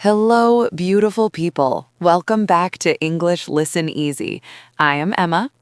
Hello, beautiful people. Welcome back to English Listen Easy. I am Emma.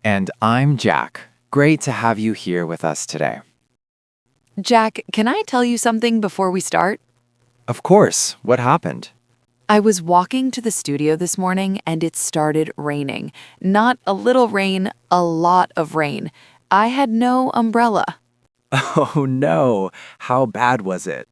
And I'm Jack. Great to have you here with us today. Jack, can I tell you something before we start? Of course, what happened? I was walking to the studio this morning and it started raining. Not a little rain, a lot of rain. I had no umbrella. Oh no, how bad was it?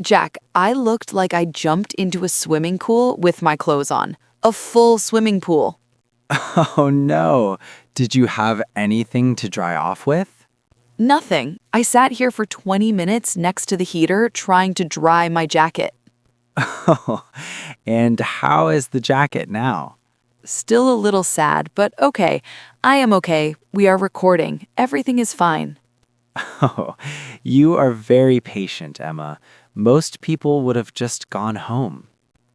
Jack, I looked like I jumped into a swimming pool with my clothes on. A full swimming pool. Oh no, did you have anything to dry off with? Nothing. I sat here for 20 minutes next to the heater trying to dry my jacket. And how is the jacket now? Still a little sad, but okay. I am okay. We are recording. Everything is fine. Oh, you are very patient, Emma. Most people would have just gone home.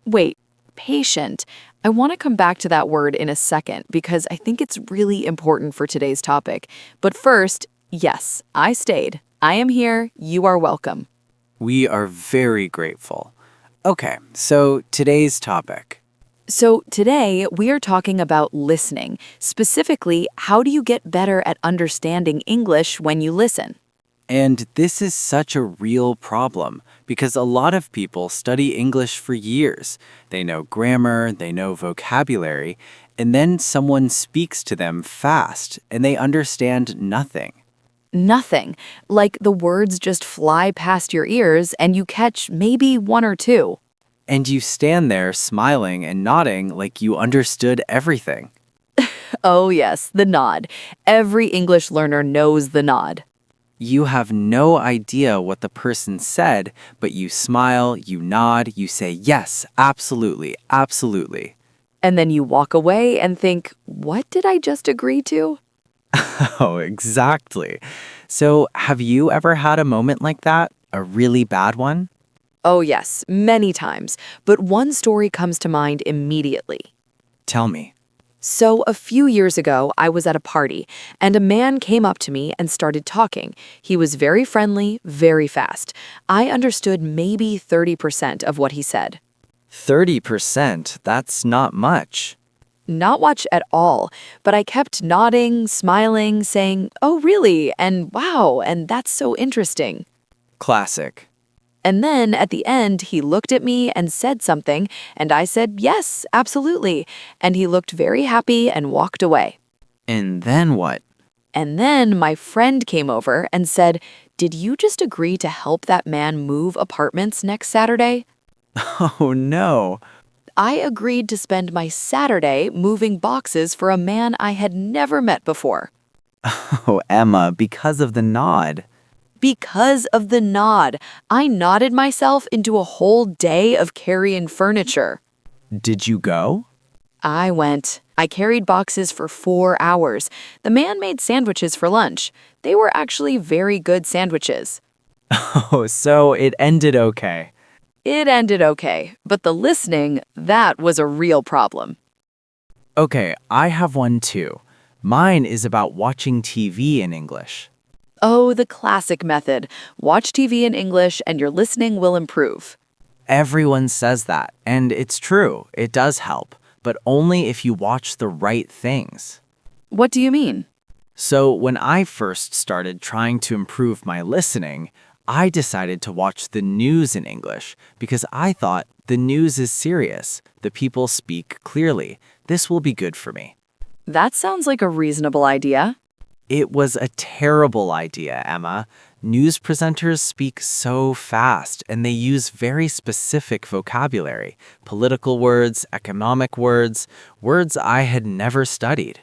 Wait, patient. I want to come back to that word in a second because I think it's really important for today's topic. But first, yes, I stayed. I am here. You are welcome. We are very grateful. Okay, so today's topic. So today we are talking about listening. Specifically, how do you get better at understanding English when you listen? And this is such a real problem because a lot of people study English for years. They know grammar, they know vocabulary, and then someone speaks to them fast and they understand nothing. Nothing. Like the words just fly past your ears and you catch maybe one or two. And you stand there smiling and nodding like you understood everything. Oh, yes, the nod. Every English learner knows the nod. You have no idea what the person said, but you smile, you nod, you say, yes, absolutely, absolutely. And then you walk away and think, what did I just agree to? Oh, exactly. So, have you ever had a moment like that? A really bad one? Oh, yes, many times. But one story comes to mind immediately. Tell me. So, a few years ago, I was at a party, and a man came up to me and started talking. He was very friendly, very fast. I understood maybe 30% of what he said. 30%? That's not much. Not much at all, but I kept nodding, smiling, saying, "Oh, really?" and "Wow," and "That's so interesting." Classic. And then at the end, he looked at me and said something, and I said, "Yes, absolutely." And he looked very happy and walked away. And then what? And then my friend came over and said, "Did you just agree to help that man move apartments next Saturday?" Oh no. I agreed to spend my Saturday moving boxes for a man I had never met before. Oh, Emma, because of the nod. Because of the nod, I nodded myself into a whole day of carrying furniture. Did you go? I went. I carried boxes for 4 hours. The man made sandwiches for lunch. They were actually very good sandwiches. Oh, so it ended okay. It ended okay, but the listening, that was a real problem. Okay, I have one too. Mine is about watching TV in English. Oh, the classic method. Watch TV in English and your listening will improve. Everyone says that, and it's true, it does help, but only if you watch the right things. What do you mean? So, when I first started trying to improve my listening, I decided to watch the news in English because I thought the news is serious, the people speak clearly. This will be good for me. That sounds like a reasonable idea. It was a terrible idea, Emma. News presenters speak so fast and they use very specific vocabulary, political words, economic words, words I had never studied.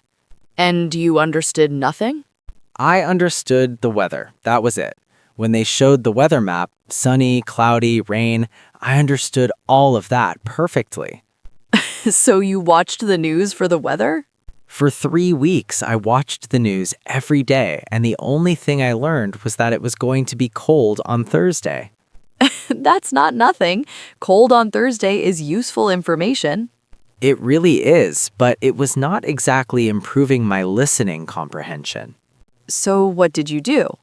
And you understood nothing? I understood the weather. That was it. When they showed the weather map, sunny, cloudy, rain, I understood all of that perfectly. So you watched the news for the weather? For 3 weeks, I watched the news every day, and the only thing I learned was that it was going to be cold on Thursday. That's not nothing. Cold on Thursday is useful information. It really is, but it was not exactly improving my listening comprehension. So what did you do?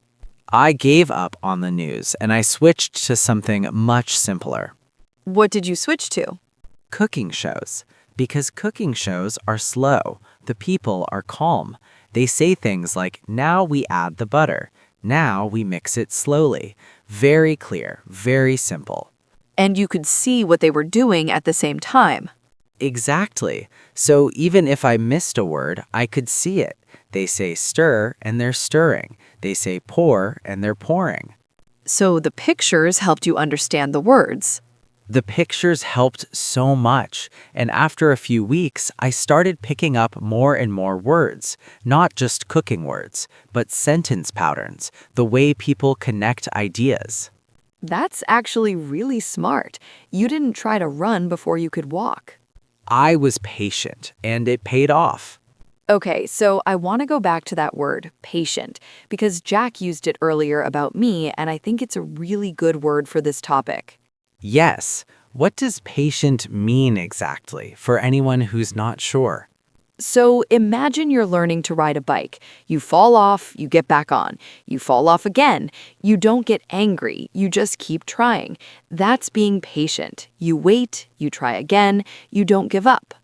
I gave up on the news, and I switched to something much simpler. What did you switch to? Cooking shows. Because cooking shows are slow. The people are calm. They say things like, now we add the butter. Now we mix it slowly. Very clear, very simple. And you could see what they were doing at the same time. Exactly. So even if I missed a word, I could see it. They say stir and they're stirring. They say pour and they're pouring. So the pictures helped you understand the words. The pictures helped so much, and after a few weeks, I started picking up more and more words, not just cooking words, but sentence patterns, the way people connect ideas. That's actually really smart. You didn't try to run before you could walk. I was patient, and it paid off. Okay, so I want to go back to that word, patient, because Jack used it earlier about me, and I think it's a really good word for this topic. Yes, what does patient mean exactly for anyone who's not sure? So imagine you're learning to ride a bike. You fall off, you get back on. You fall off again. You don't get angry, you just keep trying. That's being patient. You wait, you try again, you don't give up.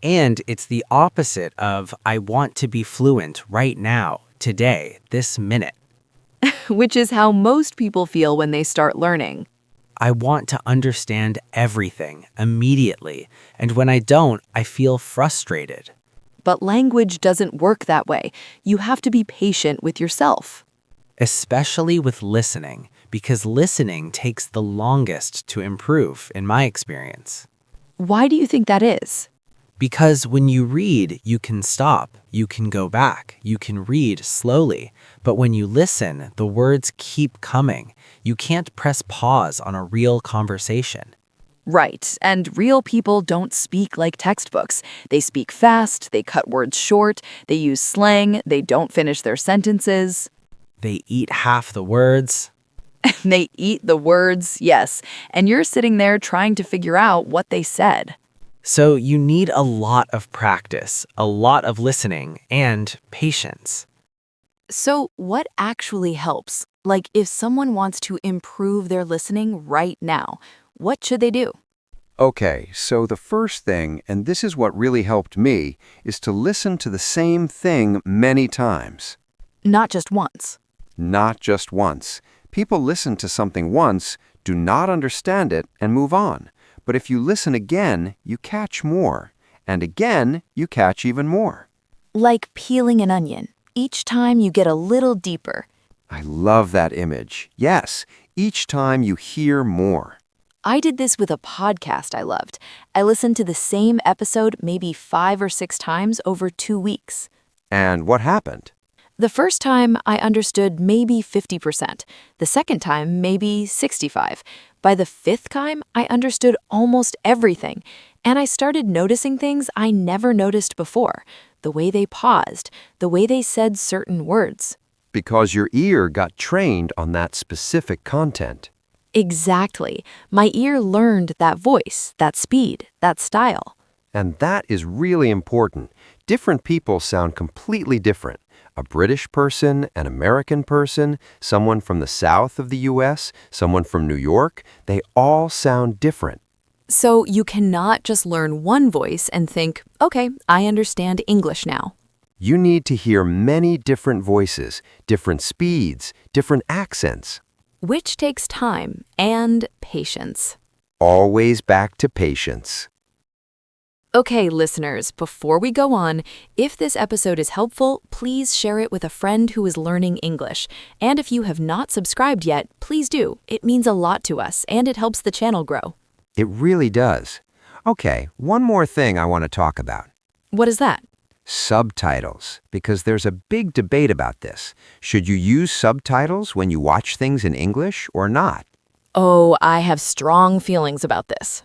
And it's the opposite of I want to be fluent right now, today, this minute. Which is how most people feel when they start learning. I want to understand everything immediately, and when I don't, I feel frustrated. But language doesn't work that way. You have to be patient with yourself. Especially with listening, because listening takes the longest to improve, in my experience. Why do you think that is? Because when you read, you can stop, you can go back, you can read slowly. But when you listen, the words keep coming. You can't press pause on a real conversation. Right, and real people don't speak like textbooks. They speak fast, they cut words short, they use slang, they don't finish their sentences. They eat half the words. They eat the words, yes, and you're sitting there trying to figure out what they said. So you need a lot of practice, a lot of listening, and patience. So, what actually helps? Like, if someone wants to improve their listening right now, what should they do? Okay, so the first thing, and this is what really helped me, is to listen to the same thing many times. Not just once. Not just once. People listen to something once, do not understand it, and move on. But if you listen again, you catch more. And again, you catch even more. Like peeling an onion. Each time you get a little deeper. I love that image. Yes, each time you hear more. I did this with a podcast I loved. I listened to the same episode maybe 5 or 6 times over 2 weeks. And what happened? The first time, I understood maybe 50%. The second time, maybe 65%. By the 5th time, I understood almost everything. And I started noticing things I never noticed before. The way they paused, the way they said certain words. Because your ear got trained on that specific content. Exactly. My ear learned that voice, that speed, that style. And that is really important. Different people sound completely different. A British person, an American person, someone from the south of the U.S., someone from New York, they all sound different. So you cannot just learn one voice and think, okay, I understand English now. You need to hear many different voices, different speeds, different accents. Which takes time and patience. Always back to patience. Okay, listeners, before we go on, if this episode is helpful, please share it with a friend who is learning English. And if you have not subscribed yet, please do. It means a lot to us, and it helps the channel grow. It really does. Okay, one more thing I want to talk about. What is that? Subtitles, because there's a big debate about this. Should you use subtitles when you watch things in English or not? Oh, I have strong feelings about this.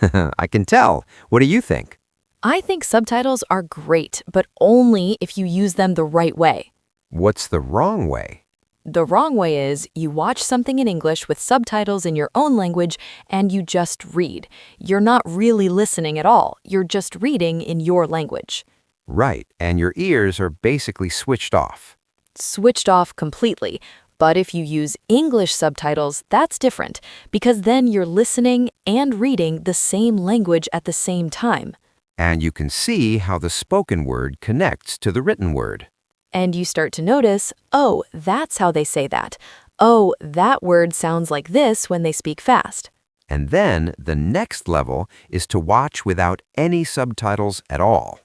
I can tell. What do you think? I think subtitles are great, but only if you use them the right way. What's the wrong way? The wrong way is you watch something in English with subtitles in your own language and you just read. You're not really listening at all. You're just reading in your language. Right, and your ears are basically switched off. Switched off completely. But if you use English subtitles, that's different, because then you're listening and reading the same language at the same time. And you can see how the spoken word connects to the written word. And you start to notice, oh, that's how they say that. Oh, that word sounds like this when they speak fast. And then the next level is to watch without any subtitles at all.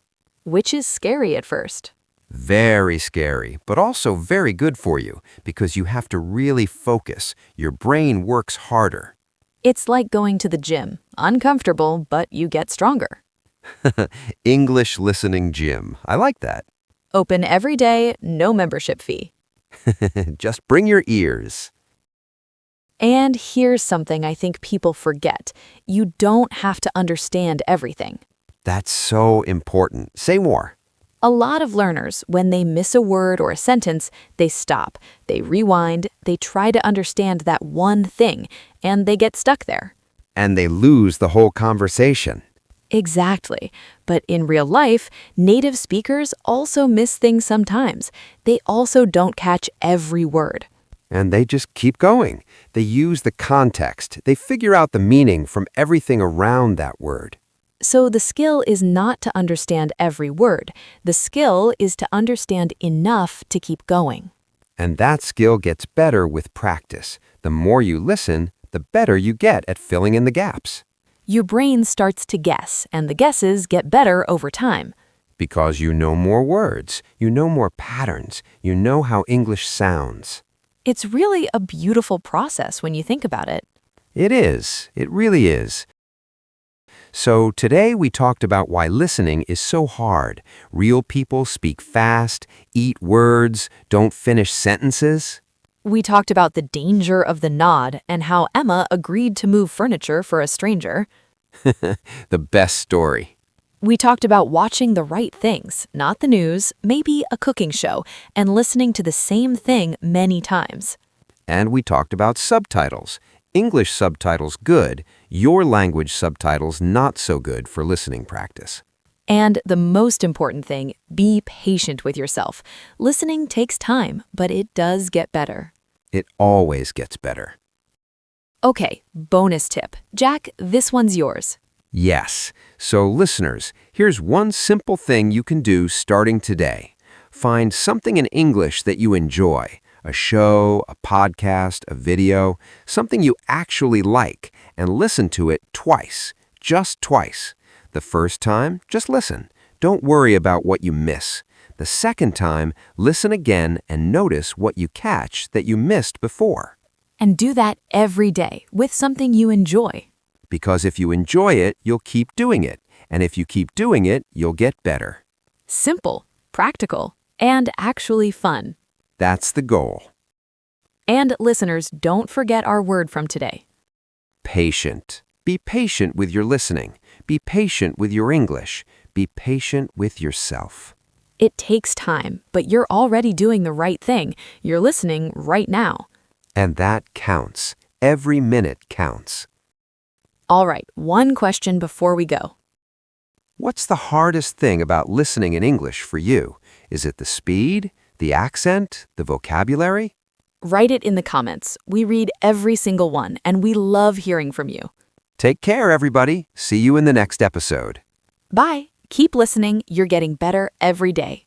Which is scary at first. Very scary, but also very good for you because you have to really focus. Your brain works harder. It's like going to the gym. Uncomfortable, but you get stronger. English listening gym. I like that. Open every day, no membership fee. Just bring your ears. And here's something I think people forget. You don't have to understand everything. That's so important. Say more. A lot of learners, when they miss a word or a sentence, they stop, they rewind, they try to understand that one thing, and they get stuck there. And they lose the whole conversation. Exactly. But in real life, native speakers also miss things sometimes. They also don't catch every word. And they just keep going. They use the context. They figure out the meaning from everything around that word. So the skill is not to understand every word. The skill is to understand enough to keep going. And that skill gets better with practice. The more you listen, the better you get at filling in the gaps. Your brain starts to guess, and the guesses get better over time. Because you know more words, you know more patterns, you know how English sounds. It's really a beautiful process when you think about it. It is. It really is. So today we talked about why listening is so hard. Real people speak fast, eat words, don't finish sentences. We talked about the danger of the nod and how Emma agreed to move furniture for a stranger. The best story. We talked about watching the right things, not the news, maybe a cooking show, and listening to the same thing many times. And we talked about subtitles. English subtitles good, your language subtitles not so good for listening practice. And the most important thing, be patient with yourself. Listening takes time, but it does get better. It always gets better. Okay, bonus tip. Jack, this one's yours. Yes. So listeners, here's one simple thing you can do starting today. Find something in English that you enjoy. A show, a podcast, a video, something you actually like, and listen to it twice, just twice. The first time, just listen. Don't worry about what you miss. The second time, listen again and notice what you catch that you missed before. And do that every day with something you enjoy. Because if you enjoy it, you'll keep doing it. And if you keep doing it, you'll get better. Simple, practical, and actually fun. That's the goal. And listeners, don't forget our word from today. Patient. Be patient with your listening. Be patient with your English. Be patient with yourself. It takes time, but you're already doing the right thing. You're listening right now. And that counts. Every minute counts. All right, one question before we go. What's the hardest thing about listening in English for you? Is it the speed, the accent, the vocabulary? Write it in the comments. We read every single one, and we love hearing from you. Take care, everybody. See you in the next episode. Bye. Keep listening. You're getting better every day.